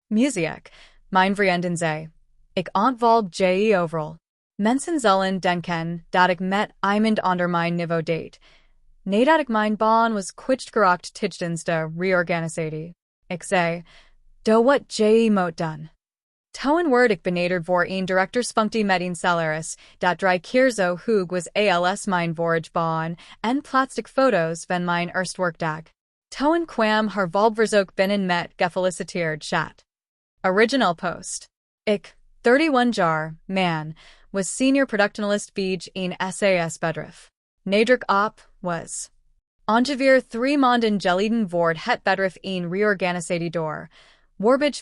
Music, mijn vrienden zij. Ik ontvolgde je overal. Mensen zullen denken dat ik met iemand onder mijn niveau date. Nadat ik mijn baan was kwijtgeraakt tijdens de reorganisatie. Ik zei, do wat je moet doen. Toen werd ik benaderd voor een directeursfunctie met een salaris dat 3 keer zo hoog was als mijn vorige baan en plastic foto's van mijn eerste werkdag. Toen kwam haar valverzoek binnen met gefeliciteerd chat. Original post. Ik, 31 jaar, man, was senior productionalist bij een SAS bedrijf. Nadruk op, was. Ongeveer 3 maanden geleden wordt het bedrijf een reorganisatie door. Waarbij 15%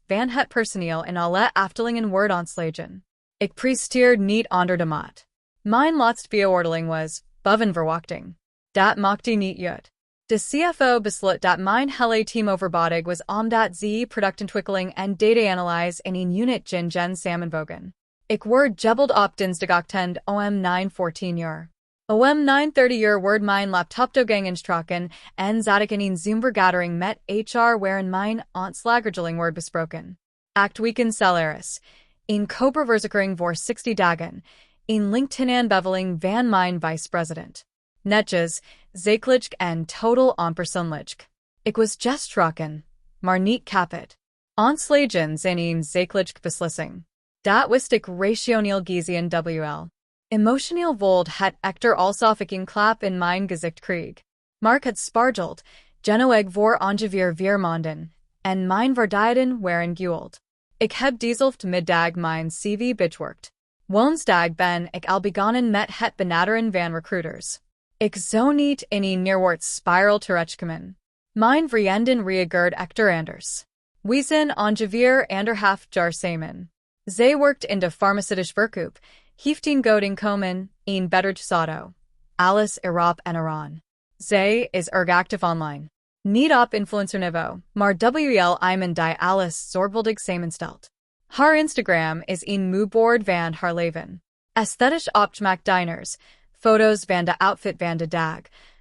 van het personeel in alle afdelingen wordt ontslagen. Ik presteerde niet onder de maat. Mijn laatste beoordeling was boven verwachting. Dat maakte niet uit. De CFO besloot dat mijn hele team overbodig was omdat ze productontwikkeling en data-analyse in een unit gen samenvoegen. Ik word jebeld op dinsdag ochtend om 9:14 uur. Om 9:30 uur wordt mijn laptop toegangsgetrokken en zat ik in een Zoom-vergadering met HR waarin mijn ontslagregeling wordt besproken. 8 weken salaris. Een koopververzekering voor 60 dagen. Een LinkedIn-aanbeveling van mijn vice-president. Netjes, zakelijk en total onpersoonlijk. Ik was getrokken, maar niet kapot. Ontslagen zijn een zakelijk beslissing. Dat wist ik rationeel gezien WL. Emotioneel voelde het echter alsof ik een klap in mijn gezicht kreeg. Mark het spargeld, genoeg voor ongeveer 4 maanden, en mijn waardigheden waren geüld. Ik heb diezelfde middag mijn CV bewerkt. Woensdag ben ik al begonnen met het benaderen van recruiters. Ik zou niet in een neerwaarts spiral terechtkomen. Mijn vrienden reageerd echter anders. We zijn ongeveer 1,5 jaar samen. Zij werkt in de farmaceutische Breakup, heeft een goed inkomen, een beter zouden. Alles erop en eraan. Zij is erg actief online. Niet op influencerniveau, maar wel iemand die alles zorgvuldig samenstelt. Haar Instagram is een moodboard van haar leven. Aesthetisch opgemaakt diners, foto's van de outfit van de dag,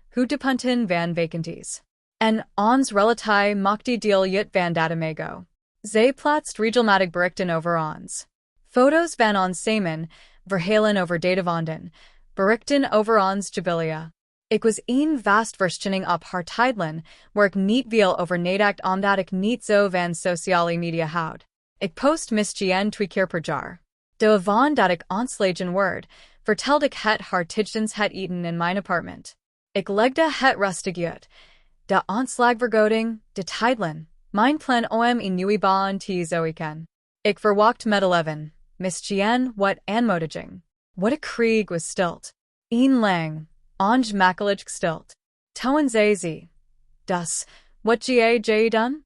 hoogtepunten van vakanties. En ons relatie maakt die deel uit van dat amigo. Zij plaatst regelmatig berichten over ons. Foto's van ons samen, verhalen over datavonden, berichten over ons jubilia. Ik was een vast verständig op haar tijdlijn, waar ik niet veel over nadenkt omdat ik niet zo van sociale media houd. Ik post misgeen 2 keer per jaar. De avond dat ik ontslagen word, vertelde ik het haar tijdens het eten in mijn appartement. Ik legde het rustig uit. De ontslagvergoeding, de tijdlijn, mijn plan om een nieuwe baan te zoeken. Ik verwacht met 11. Misgeen wat aanmoediging. Wat een krieg was stilt. Een lang, ongemakkelijk stilt. Toen zei ze, dus, wat je done?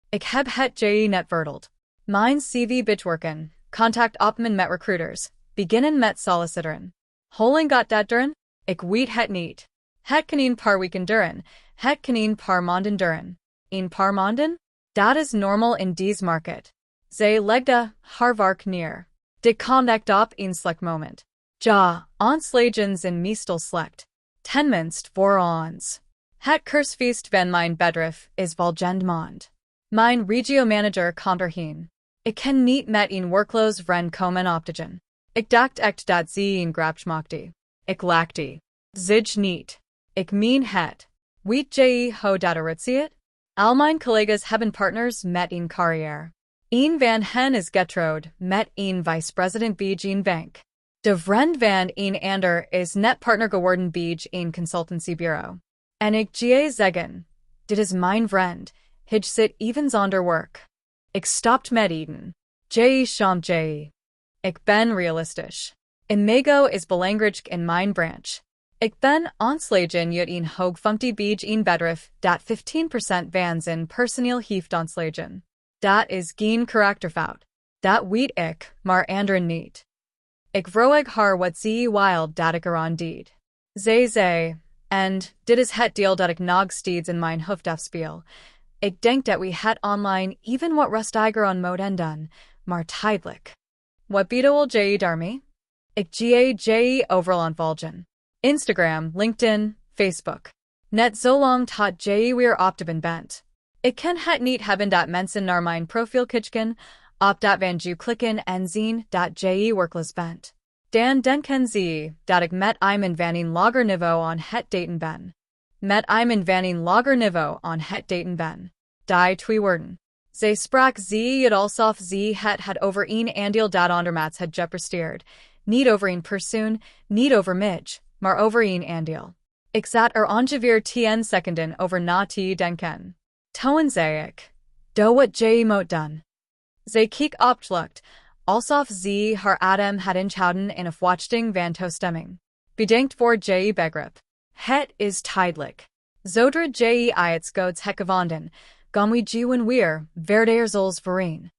Ik heb het je net verteld. Mijn CV bewerken, contact opmen met recruiters, beginnen met solliciteren. Holing got dat duren? Ik weet het niet. Het kan een paar weken duren, het kan een paar maanden duren. Een paar maanden? Dat is normal in deze market. Zij legde haar werk neer. De contact op een slecht moment. Ja, ontslagen zijn meestal slecht. Tenminst voor ons. Het kursfeest van mijn bedrijf is volgend maand. Mijn regiomanager komt erheen. Ik kan niet met een werkloos vriend komen opdagen. Ik dacht echt dat ze een grapje maakte. Ik lachte. Zij niet. Ik meen het. Weet je hoe dat eruit ziet? Al mijn collega's hebben partners met een carrière. Een van hen is getrouwd met een vice-president bij een bank. De vriend van een ander is net partner geworden bij een consultancybureau. En ik ga zeggen, dit is mijn vriend, hij zit even zonder werk. Ik stopt met eten. Je sham je. Ik ben realistisch. Imago is belangrijk in mijn branche. Ik ben ontslagen uit een hoogfunctie bij een bedrijf dat 15% van zijn personeel heeft ontslagen. Dat is geen karakterfout. Dat weet ik, maar anderen niet. Ik vroeg haar wat ze wilde dat ik eraan deed. Zij zei, en dit is het deel dat ik nog steeds in mijn hoofd afspeel. Ik denk dat we het online even wat rustiger aan moeten doen, maar tijdelijk. Wat bedoel je daarmee? Ik ga je overal ontvolgen. Instagram, LinkedIn, Facebook. Net zo lang tot je weer op de bent. Ik ken het niet hebben dat mensen naar mijn profiel kijken, op dat van ju klikken en zien dat je werkloos bent. Dan denken ze dat ik met iemand van een lager niveau aan het daten ben. Met iemand van een lager niveau aan het daten ben. Die twee woorden. Ze sprak ze het alsof ze het over een aandeel dat andermats had gepresteerd. Niet over een persoon, niet over mij, maar over een aandeel. Ik zat ongeveer 10 seconden over na te denken. Toen zei ik, do wat je moet doen. Ze keek opgelucht, alsof ze haar adem had ingehouden in afwachting van toestemming. Bedankt voor je begrip. Het is tijdelijk. Zodra je iets goeds hekkevonden, gaan we gewen weer, verderzels vereen.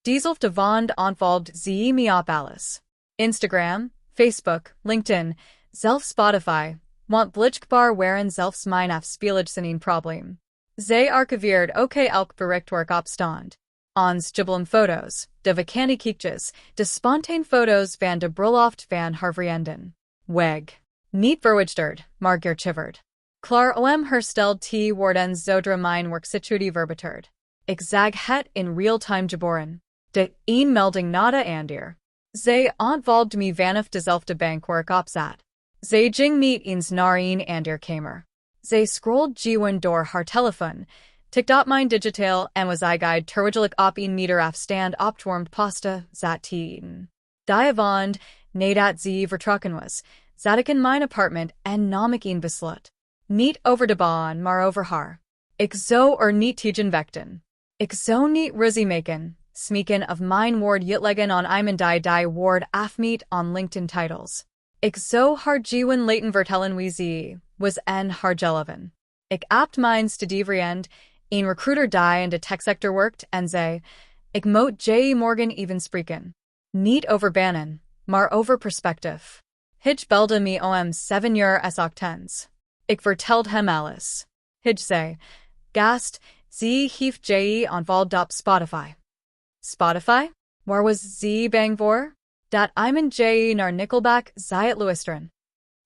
Diezelfde wand ontvolgde ze me op alles. Instagram, Facebook, LinkedIn, zelfs Spotify, want blijkbaar waren zelfs mijn afspelingen een probleem. Ze archiveerd ook elk berichtwerk opstand. Ons jubbelen foto's, de vakantie kiekjes, de spontane foto's van de bruiloft van haar vrienden. Weg. Niet verwijsterd, maar gearchiverd. Klaar hersteld te worden zodra mijn werksituatie verbeterd. Ik zag het in real-time geboren. De een melding nada aandeer. Ze ontvolgde me vanaf dezelfde bank waar ik op zat. Ze ging niet eens naar een aandeer kamer. Ze scrolled gewen door haar telefoon, tikt op mijn digitaal en was I guide terwijl op een meter afstand opwarmd pasta zat te eten. Die avond, nadat ze vertrokken was, zat ik in mijn appartement en nam ik een besluit. Niet over de baan, maar over haar. Ik zou niet tegen vechten. Ik zou niet ruzie maken, smeken of mijn woord jutleggen aan iemand die woord afmeet on LinkedIn titles. Ik zou haar gewen laten vertellen wie ze was en haar geleven. Ik apt mijns te devriend, een recruiter die in de techsector werkt en zei, ik moet je morgen even spreken. Niet over banen, maar over perspectief. Hij belde me om 7 uur s ochtends. Ik vertelde hem alles. Hij zei, gast, ze heeft je ontvolgd op Spotify. Spotify? Waar was ze bang voor? Dat iemand je naar Nickelback zei het luisteren.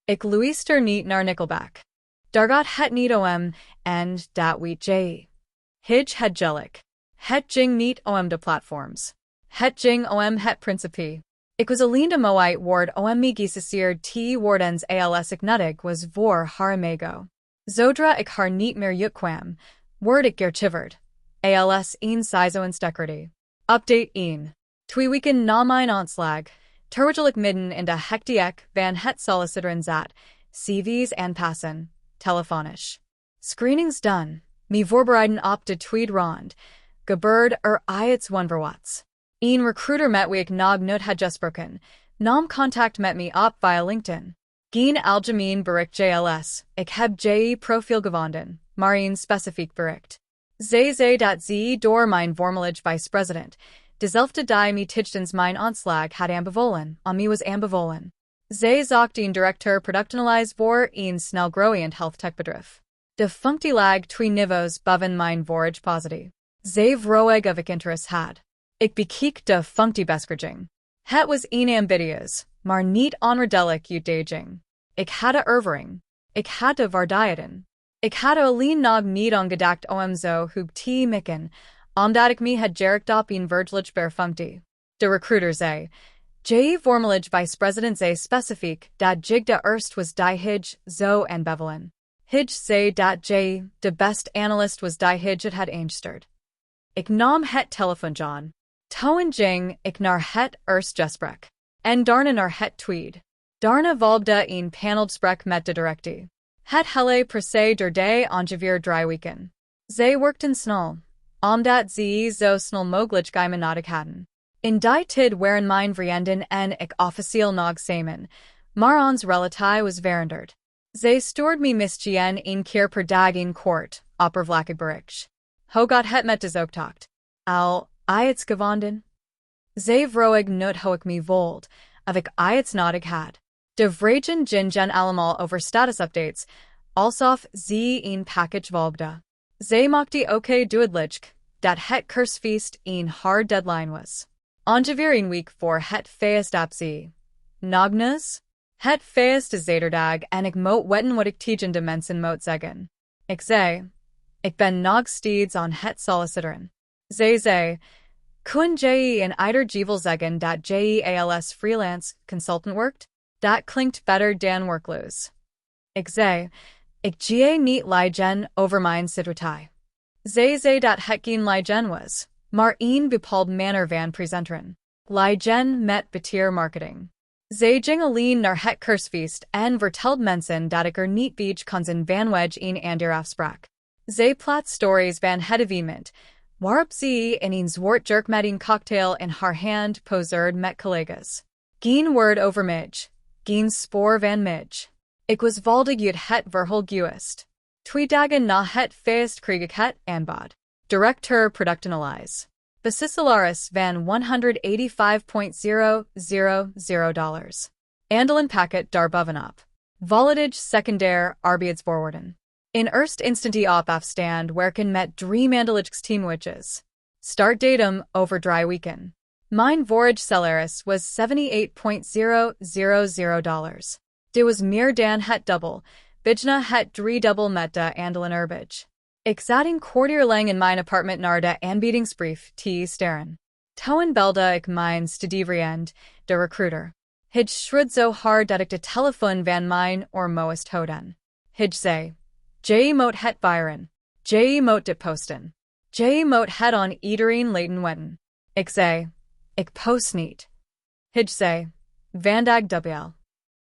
Ik luister niet naar Nickelback. Daar gaat het niet om, en dat weet je. Hij het gelijk. Het ging niet om de platforms. Het ging om het principe. Ik was alleen de moeit woord om me geïnteresseerd te wordens als ik nuttig was voor haar amigo. Zodra ik haar niet meer jutkwam, word ik gearchiverd. Als een sizo insecurity. Update 1. 2 weken na mijn aanslag, terwijl ik midden in de hectiek van het solliciteren zat, CV's aanpassen, telefonisch. Screenings done, me voorbereiden op de tweede rond, gebeurd iets wonderwats. Een recruiter met wie ik nog nooit had gesproken, nam contact met me op via LinkedIn. Geen algemeen bericht JLS, ik heb je profiel gevonden, maar een specifiek bericht. Ze zei dat ze door mijn voormalige vice-president, dezelfde die me tijdens mijn aanslag had aanbevolen, aan me was aanbevolen. Ze zocht een directeur productionalize voor een snel groeiend health tech bedrijf. De functie lag 2 niveaus boven mijn vorige positie. Ze vroeg of ik interesse had. Ik bekeek de functiebeskriging. Het was een ambitieus, maar niet onredelijk uitdaging. Ik had de ervaring. Ik had de vaardigheden. Ik had alleen nog niet aangedacht om zo hoog te maken, omdat ik me had gericht op een vergelijkbare functie. De recruiter zei, je voormalige vice-president zei specifiek dat je de eerst was die hij zo aanbevelen. Hij zei dat je de best analyst was die hij het had aangestuurd. Ik nam het telefoon John. Toen ging ik naar het eerst gesprek. En daarna naar het tweede. Daarna volgde een panelgesprek met de directie. Het hele proces duurde ongeveer 3 weken. Ze werkten snel, omdat ze zo snel mogelijk geheim nodig hadden. In die tijd waren mijn vrienden en ik officieel nog samen, maar ons relatie was veranderd. Ze stuurde me misgeen een keer per dag in kort, oppervlakkig bericht. Hoe gaat het met de zoektocht? Al iets gevonden? Ze vroeg nooit hoe ik me voelde, of ik iets nodig had. De vragen gingen allemaal over status updates, alsof ze een package volgde. Ze maakte ook duidelijk dat het kerstfeest een hard deadline was. Ongeveer een week voor het feest op ze. Nognes? Het feest is zaterdag en ik moet weten wat ik tegen de mensen moet zeggen. Ik zei, Ik ben nog steeds on het solliciteren. Zay. Kun je in ieder geval zeggen dat je als freelance consultant werkt? Dat klinkt better dan werkloos. Ik zei, ik ga niet liegen over mijn situatie. Zij dat het geen liegen was, maar een bepaald manner van presenteren. Liegen met beter marketing. Zij ging alleen naar het kursfeest en verteld mensen dat ik niet bij kon zijn vanwege een ander afspraak. Zij plaat stories van het evenement, waarop zij in een zwart jurk met een cocktail in haar hand poseerde met collega's. Geen word over mij, geen spoor van mij. Ik was valdig uit het verhaal gewist. 2 dagen na het feest kreeg ik het aanbod. Directeur productionalize. Basissalaris van $185,000. Andelen packet daarbovenop. Volledige secundair arbeidsvoorwaarden. In eerst instantie op afstand werken met 3 maandelijks teamwitches. Start datum over 3 weken. Mijn vorige salaris was $78,000. Dit was meer dan het dubbel, bijna het driedubbel met de andelen erbij. Ik zat een kwartier lang in mijn appartement naar de aanbiedingsbrief te staren. Toen belde ik mijn studievriend, de recruiter. Hij schreeuwde zo hard dat ik de telefoon van mijn oor moest houden. Hij zei, je moet het vieren. Je moet dit posten. Je moet het on iedereen laten weten. Ik zei, ik post niet. Hij zei, vandaag dubbel.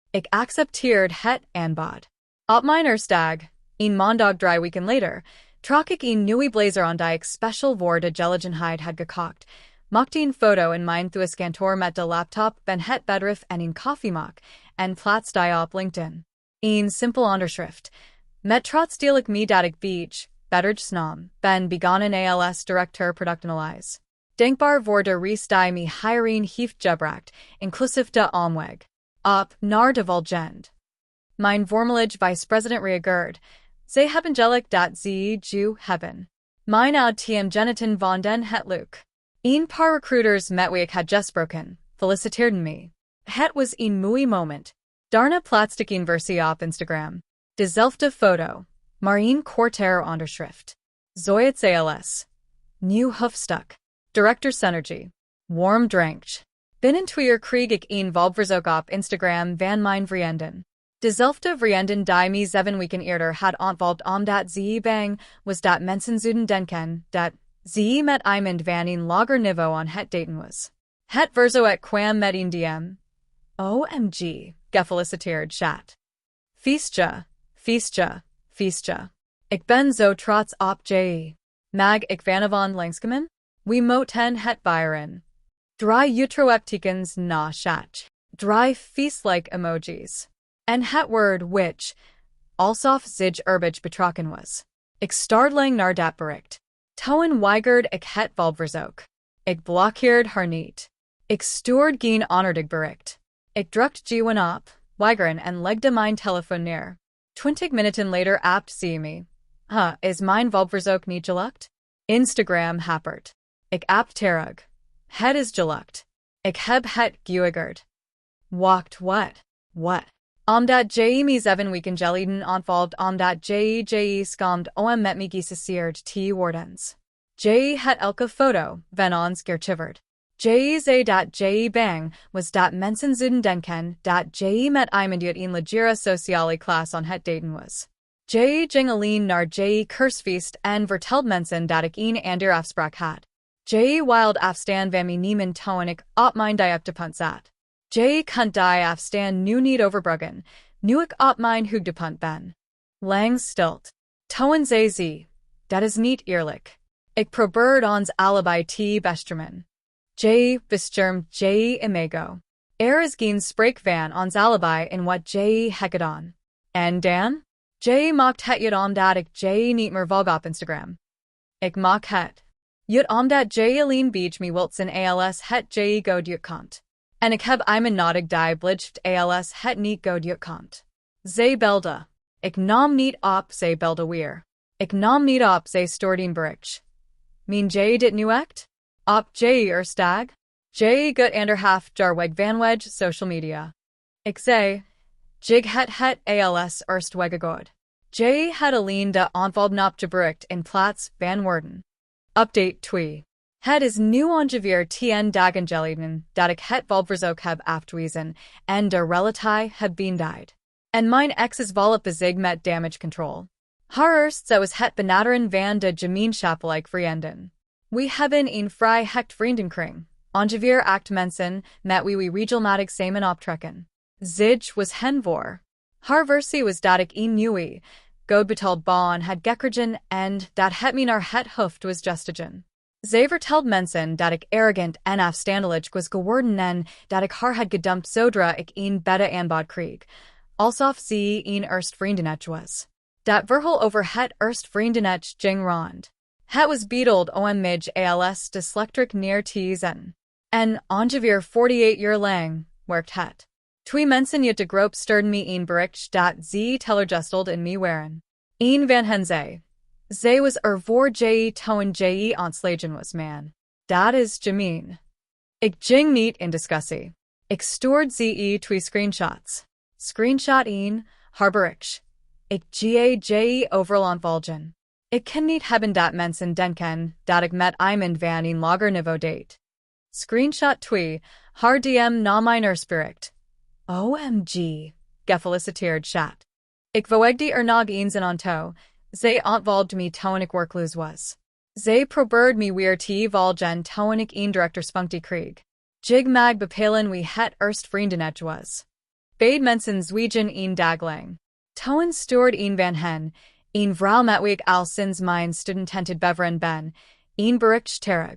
Ik accepteerde het aanbod. Op mijn eerste dag, een maandag 3 weken later, trok ik een nieuwe blazer on die ik special voor de gelegenheid had gekocht, maakte een foto in mijn thuiskantoor met de laptop van het bedrijf en een koffiemak, en plaatste die op LinkedIn. Een simpel onderschrift. Met trots deel ik me dat ik beter snam, ben begonnen als directeur productionalize. Denkbaar voor de reis die me hiring heeft gebracht, inclusief de omweg. Op naar de volgend. Mijn voormalige vice-president reageerde. Zij hebben gelijk dat ze ju hebben. Mijn oud team geneten van den het leuk. Een paar recruiters met wie ik had gesproken, feliciteerden me. Het was een mooi moment. Daarna plaatste ik een versie op Instagram. Dezelfde foto, maar een kortere onderschrift. Zoiets als. Nieuw hoofdstuk. Director Synergy. Warm drink. Binnen 2 uur kreeg ik een verzoek op Instagram van mijn vrienden. Dezelfde vrienden die me 7 weken eerder had ontvolgd omdat ze bang was dat mensen zouden denken dat ze met iemand van een lager niveau on het daten was. Het verzoek kwam met een DM. OMG, gefeliciteerd chat. Feestje. Ik ben zo trots op je. Mag ik vanavond langskomen? We moeten het vieren. 3 uitroeptekens na chat. 3 feest-like emojis. En het woord which, alsof zich erbij betrokken was. Ik startling naar dat bericht. Toen weigerde ik het verzoek. Ik blokkeerde haar niet. Ik stuurde geen onnodig bericht. Ik drukte gewoon op, weigeren en legde mijn telefoon neer. 20 minuten later apt ze me. Is mijn verzoek niet gelukt? Instagram hapert. Ik apt terug. Het is gelukt. Ik heb het geweigerd. Wacht, what? Omdat je me 7 weken geleden ontvolgd omdat je scammed om met me geassocieerd te wordens. Je het elke foto van ons gearchiverd. Je zei dat je bang was dat mensen zouden denken dat je met iemand uit een lagere sociale klasse on het daten was. Je ging alleen naar je kursfeest en vertelde mensen dat ik een ander afspraak had. Je wild afstand van me niemen toen ik op mijn dieptepunt zat. Je kunt die afstand nu niet overbruggen, nu ik op mijn hoogtepunt ben. Lang stilt. Toen zei ze, dat is niet eerlijk. Ik probeerde ons allebei te beschermen. Je beschermt je imago. Is geen sprake van ons allebei in wat je het gedaan. En dan? Je maakt het uit omdat ik je niet meer volg op Instagram. Ik maak het. Uit omdat je alleen bij me wilt zijn als het je goed uitkomt. En ik heb iemand nodig die blijft als het niet goed uitkomt. Zij belde. Ik nam niet op, zij belde weer. Ik nam niet op, zij stuurde een bericht. Meen je dit nu echt? Op je eerste dag? Je gut anderhalf jaar weg vanwege social media. Ik zei, jig het als eerst weggegooid. J had alleen de ontvolgde opgebruikt in plaats van woorden. Update 2. Het is nu ongeveer 10 dagen geleden dat ik het volverzoek heb afgewezen en de relatie heb beëindigd. En mijn ex is volop bezig met damage control. Haar eerst zou is het benaderen van de gemeenschappelijke vrienden. We hebben een vrij hecht vriendenkring, ongeveer 8 mensen met wie we regelmatig samen optrekken. Zij was hen voor. Haar versie was dat ik een nieuwe, goed betaald baan had gekregen en dat het me naar het hoofd was gestigen. Zij vertelde mensen dat ik arrogant en afstandelijk was geworden en dat ik haar had gedumpt zodra ik een beter aanbod kreeg, alsof ze een eerst vriendinnetje was. Dat verhaal over het eerst vriendinnetje ging rond. Het was beteld om mij als dyslectric neer te zetten. En ongeveer 48 jaar lang werkt het. 2 mensen uit de groep stuurden me een bericht dat ze teleurgesteld in me waren. Een van hen zei. Zij was voor je toen je ontslagen was man. Dat is gemeen. Ik ging niet in discussie. Ik stuurde ze 2 screenshots. Screenshot 1, haar bericht. Ik ga je overal ontvolgen. Ik kan niet hebben dat mensen denken dat ik met iemand van een lager niveau date. Screenshot 2, haar DM na mijn eerstbericht. OMG, gefeliciteerd chat. Ik voegde nog eens in onto. Zij ontvolgde me toen ik werkloos was. Zij probeerde me weer te volgen toen ik een directeursfunctie kreeg. Jig mag bepalen wie het eerst vriendinnetje was. Beide mensen zwijgen een dag lang. Toen stuurde een van hen, een vrouw met wie ik al sinds mijn studententijd beveren ben, een bericht terug.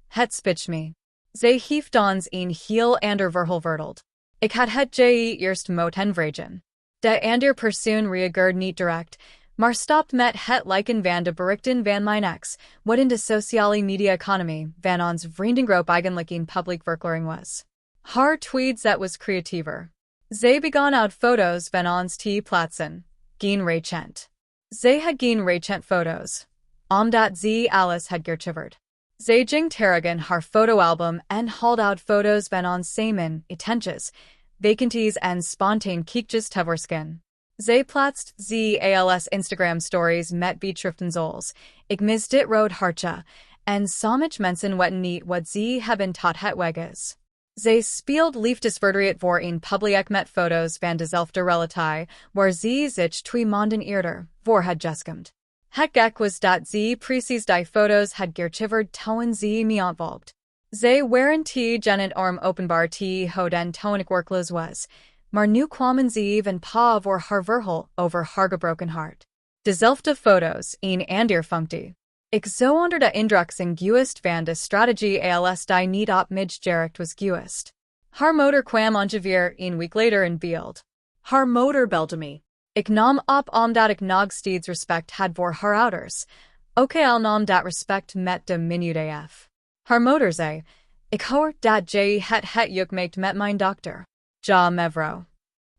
Het spijt me. Zij heeft ons een heel ander verhaal verteld. Ik had het je eerst moeten vragen. De ander persoon reageerde niet direct, maar stopt met het liken van de berichten van mijn ex, wat in de sociale media economy van ons vriendengroep eigenlijk een public verklaring was. Haar tweets dat was creatiever. Zij begon uit foto's van ons te plaatsen. Geen recent. Zij had geen recent foto's. Omdat ze alles had gearchiveerd. Zij ging terugin haar fotoalbum en haalde uit foto's van ons samen, etentjes, vacanties en spontaan kiekjes tevoorschijn. Zij plaatst ze als Instagram stories met beschriften zoals, ik mis dit rood hartje, en sommige mensen weten niet wat ze hebben tot het weg is. Zij speelt liefdesverdriet voor een publiek met foto's van dezelfde relatie, waar ze zich 2 maanden eerder voor had gestemd. Het gek was dat ze precies die foto's had gearchiveerd toen ze me ontvolgd. Zij waren te genant om openbaar te houden toen ik werkloos was, maar nu kwamen ze van pa voor haar verhaal over haar gebroken hart. Dezelfde foto's, een ander functie. Ik zou onder de indruk zijn geweest van de strategie als die niet op mij gericht was geweest. Haar moeder kwam ongeveer een week later in beeld. Haar moeder belde me. Ik nam op omdat ik nog steeds respect had voor haar ouders. Ook al nam dat respect met de minuut af. Haar moeder zei, ik hoor dat je het juk maakt met mijn dokter. Ja mevrouw.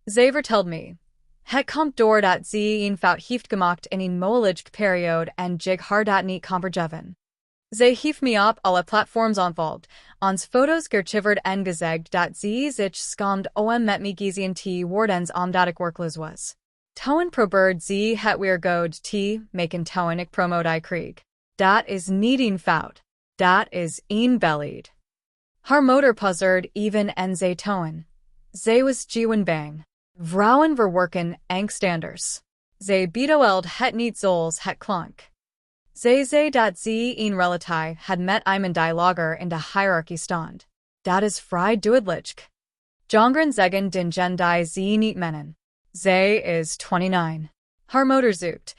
Zij vertelde me. Het komt door dat ze een fout heeft gemaakt in een moeilijke periode en jig haar dat niet kan vergeven. Zij heeft me op alle platforms ontvolgd, ons foto's gearchiveerd en gezegd dat ze zich schaamt om met me gezien te worden omdat ik werkloos was. Toen probeerde ze het weer goed te maken toen ik promotie kreeg. Dat is niet een fout. Dat is een beleid. Haar moeder pauzeerde even en zei toen. Zij was gewoon bang. Vrouwen verwerken angst anders. Zij bedoeld het niet zoals het klonk. Zij zei dat ze een relatie had met iemand die lager in de hiërarchie stond. Dat is vrij duidelijk. Jongeren zeggen dingen die ze niet mennen. Zij is 29. Haar moeder zoekt.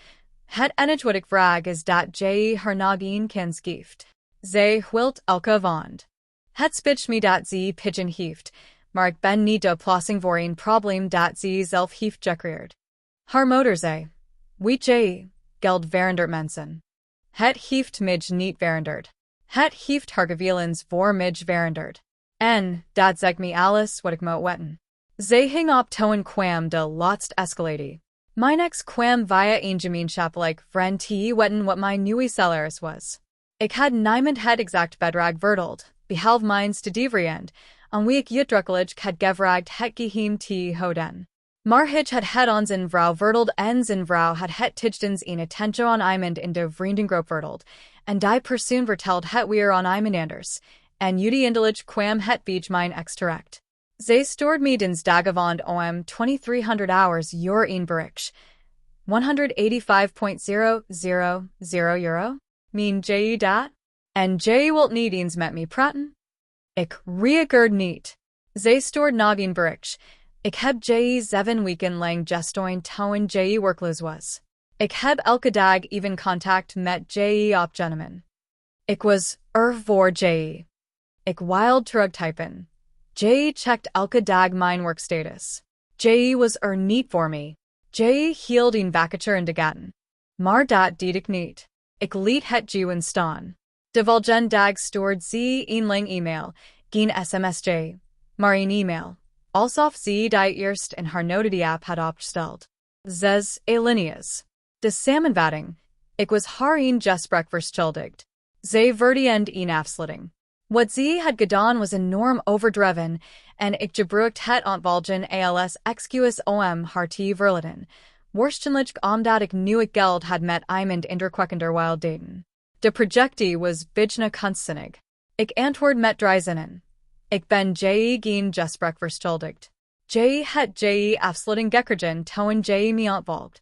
Het enige wat ik vraag is dat je haar nog een kans geeft. Zij wilt elke wand. Het spijt me dat ze pigeon heeft, maar ik ben niet de oplossing voor een probleem dat ze zelf heeft gecreëerd. Haar moeder zei, weet je, geld verandert mensen. Het heeft mij niet veranderd. Het heeft haar gevoelens voor mij veranderd. En dat zegt me alles wat ik moet weten. Zij hing op toen kwam de laatste escalatie. Mijn ex kwam via een gemeenschappelijk vriend te weten wat mijn nieuwe salaris was. Ik had niemand het exact bedrag verteld, behalve mijn studievriend, en wie ik uitdrukkelijk had gevraagd het geheim te houden. Mar hitch had het-ons in vrouw verteld ens in vrouw had het tijdens een attention on iemand in de vriendengroep verteld, en die persoon verteld het weer on iemand anders, en jullie indelijk kwam het bij mijn ex terecht. Zij stored me dins dagavond om 2300 hours your een bericht. €185.000. Mean je dat? En je wilt niet eens met me praten? Ik reageerde niet. Zij stored nog een bericht. Ik heb je 7 weken lang gestoin toen je werkloos was. Ik heb elke dag even contact met je opgenomen. Ik was voor je. Ik wild terugtypen. Je checked elke dag mijn workstatus. Je was niet voor me. Je hield een vacature in de gaten. Maar dat deed ik niet. Ik liet het je staan. De volgende dag stored ze een lang e-mail, geen sms maar een e-mail. Alsof ze die eerst in haar notitie-app had opgesteld. 6 alinea's. De samenvatting. Ik was haar een gesprek verschuldigd. Zij verdiende een afsluiting. Wat ze had gedaan was enorm overdreven, en ik gebruikt het ontvolgen als excuus om haar te verlaten. Waarschijnlijk omdat ik nu ik geld had met iemand indrukwekkender wild daten. De projectie was bijna kunstzinnig. Ik antwoord met 3 zinnen. Ik ben je geen gesprek verschuldigd. Je het je afsluiting gekregen toen je me ontvolgd.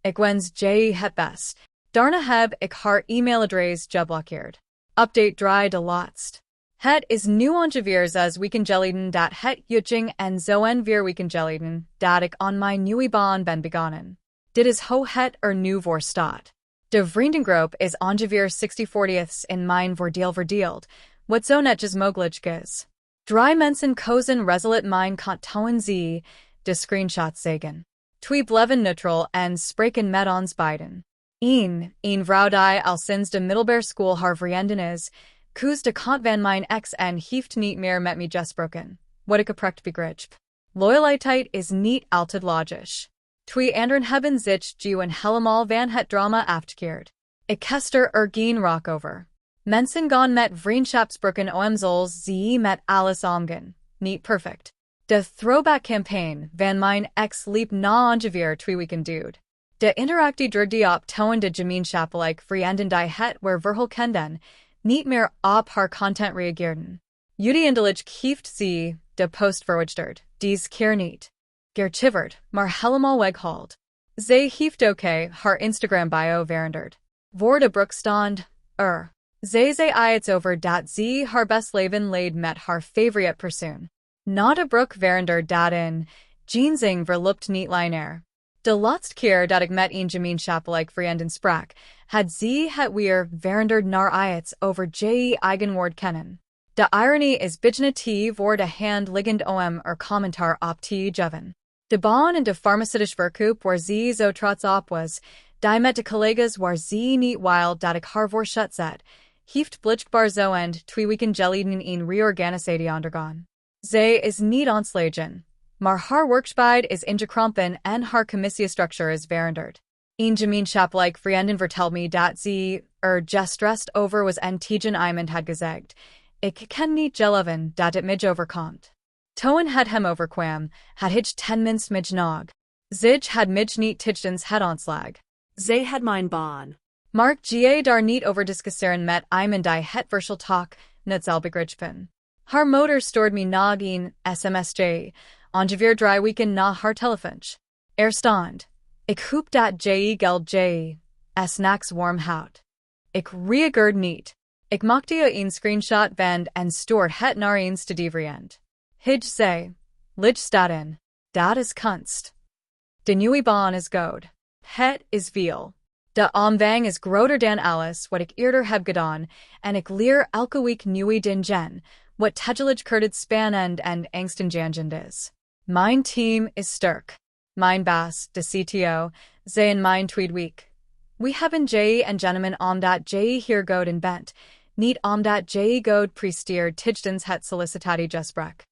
Ik wens je het best. Daarna heb ik haar e-mailadres geblokkeerd. Update 3 de laatst. Het is nu ongeveer 6 weken geleden dat het jutjing en zo'n 4 weken geleden dat ik on mijn nieuwe baan ben begonnen. Dit is hoe het nu voor staat. De vriendengroep is ongeveer 60/40 in mijn voordeel verdeeld, wat zo netjes mogelijk is. 3 mensen kozen resolute mijn kantoen ze, de screenshots zeggen. 2 bleven neutral en spreken met ons beiden. Een vrouw die al sinds de middelbare school haar vriendin is, koos de kant van mijn ex en heeft niet meer met me gesproken. Wat ik oprecht begrijp. Loyaliteit is niet altijd logisch. 2 anderen hebben zich gewoon helemaal van het drama afgekeerd. Ik kester geen rock over. Mensen gaan met vriendschapsbrücken zoals ze met alles omgaan. Niet perfect. De throwback campaign van mijn ex liep na ongeveer 2 weken dude. De interactie drugde op toen de gemeenschappelijk vrienden die het weer verhul kenden, niet meer op haar content reageerden. Jullie indelijk heeft ze de post verwijderd, deze keer niet. Gearchiverd, maar helemaal weghaald. Zij heeft haar Instagram bio veranderd. Voor de broek stond, Zij zei iets over dat ze haar best leven leid met haar favorite persoon. Na de broek veranderd dat in, jeansing verloopt niet lineair. De laatste keer dat ik met een gemeenschappelijk vrienden sprak, had ze het weer veranderd naar iets over je eigen woord kennen. De ironie is bijna te voor de hand liggend om commentaar op te geven. De baan in de farmaceutische verkoop waar ze zo trots op was, die met de collega's waar ze niet wild dat ik haar voorschot zet, heeft blijkbaar zo en 2 weken geleden een reorganisatie ondergaan. Zij is niet ontslagen, maar haar werksgebied is ingekrompen en haar commissiestructuur is veranderd. Een gemeenschappelijk vrienden vertelt me dat ze gestrest over was en tegen iemand had gezegd. Ik ken niet geloven dat het mij overkomt. Toen het hem overkwam, had hij 10 minst mij nog. Zij had mij niet tijdens het ontslag. Zij had mijn baan. Mark ga daar niet over discussiëren met iemand die het verschil talk, net zal begrijpen. Haar moeder stoort me nog een sms ongeveer 3 weken na haar telefoontje. Stond. Ik hoop dat je geld je nachts warm houdt. Ik reageerde niet. Ik maakte een screenshot van en stoort het naar eens te die vriend. Hij zei, lig staat in. Dat is kunst. De nieuwe baan is goed. Het is veel. De omvang is groter dan alles wat ik eerder heb gedaan, en ik leer elke week nieuwe dingen, wat tegelijkertijd spannend en angstaanjagend is. Mijn team is sterk. Mijn baas, de CTO, zei in mijn tweetweek. We hebben je en gentlemen omdat je hier goed in bent, niet omdat je goed presteert tijdens het sollicitatiegesprek.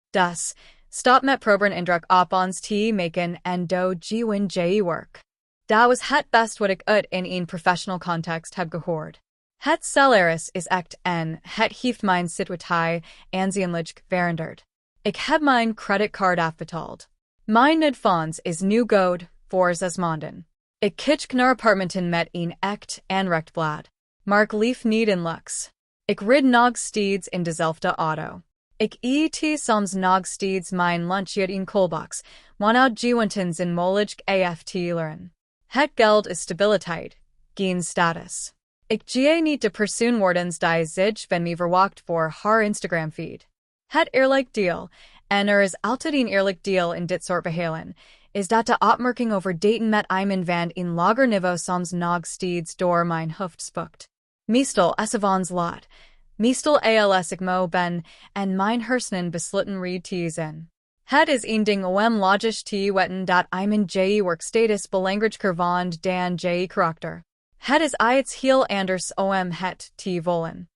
Dus, stop met proberen indruk op ons te maken en doe gewoon je werk. Dat was het best wat ik uit in een professional context heb gehoord. Het salaris is echt en het heeft mijn situatie aanzienlijk veranderd. Ik heb mijn creditcard afbetaald. Mijn nid fons is nu god, voor zes maanden. Ik kitsch naar apartmenten met een echt aanrecht blad. Mark lief niet in lux. Ik rid nog steeds in dezelfde auto. Ik eet soms nog steeds mijn lunch uit een koelbox, wanneer gewentens in molig aft leren. Het geld is stabiliteit, geen status. Ik ga niet de persoon wordens die zich van me verwacht voor haar Instagram feed. Het eerlijk deel, en is altijd een eerlijk deel in dit soort verhalen, is dat de opmerking over daten met iemand van een lager niveau soms nog steeds door mijn hoofd spukt. Meestal essavans lot. Meestal als ik mo ben, en mijn hersenen besluiten reed te zijn. Het is een ding logisch te weten dat iemand je workstatus belangrijk kervond dan je karakter. Het is iets heel anders het te wollen.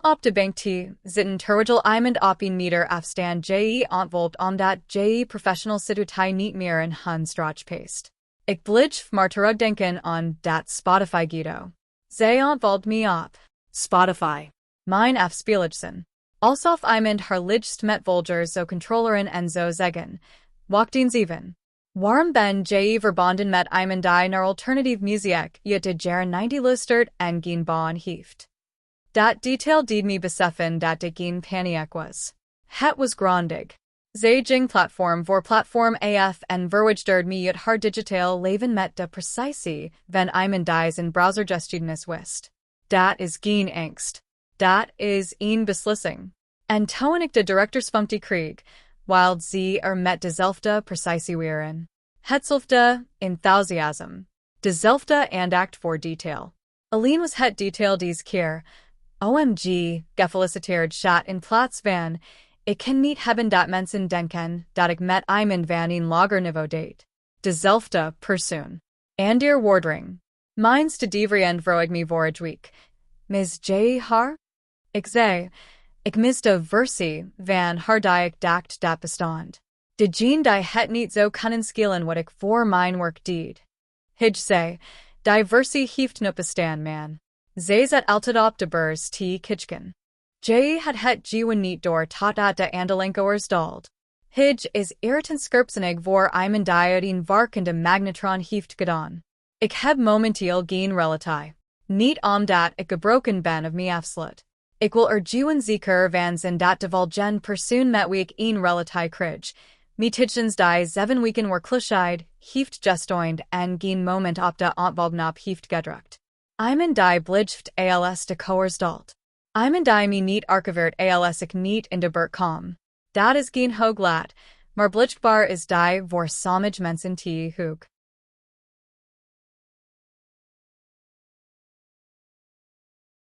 Op de bank te zitten terwijl iemand op een meter afstand je ontvolgde omdat je professional situatie niet meer in hun strach past. Ik blijf maar terugdenken aan dat Spotify Guido. Zij ontvolgde me op Spotify. mijn afspieligsten. Alsof iemand haar lichtst met volger zo controlleren en zo zeggen. Wachtens even. Waarom ben je verbonden met iemand die naar alternatieve muziek uit de jaren 90 luistert en geen baan heeft? Dat detail deed me beseffen dat ik geen paniek was. Het was grondig. Zij ging platform voor platform af en verwijderden me uit haar digitaal leven met de precisie van iemand die zijn browsergeschiedenis wist. Dat is geen angst. Dat is een beslissing. En toen ik de directeursfunctie kreeg, while ze met dezelfde precisie waren. Hetzelfde enthusiasm. Dezelfde aandacht voor detail. Alleen was het detail deze keer. OMG, gefeliciteerd shot in plaats van. Ik kan niet hebben dat mensen denken dat ik met iemand van een lager niveau date. Dezelfde persoon. Andir Wardring. Mijns te devrien vroeg me vorige week. Ms. J. haar? Ik zei, ik mis de versie van haar die ik dacht dat bestond. De gene die het niet zo kunnen schelen wat ik voor mijn werk deed. Hij zei, die versie heeft no bestaan man. Zij zat altijd op de beurs te kitchen. J had het gewen niet door tot de andelenkoers dald. Hij is irritant scherpzinnig voor iemand die uit een varkende magnetron heeft gedaan. Ik heb momenteel geen relatie. Niet omdat ik gebroken ben of me afslut. Ik wil gewen zeker van zijn dat de volgende persoon met wie ik een relatie krijg. Me tidgens die 7 weken werkloosheid heeft gestoind en geen moment op de ontvolgnap heeft gedrukt. Iemand die blijft als de koers dalt. Iemand die me niet archiveert als ik niet in de beurt kom. Dat is geen hooglaat, maar blijkbaar is die voor sommige mensen te hoog.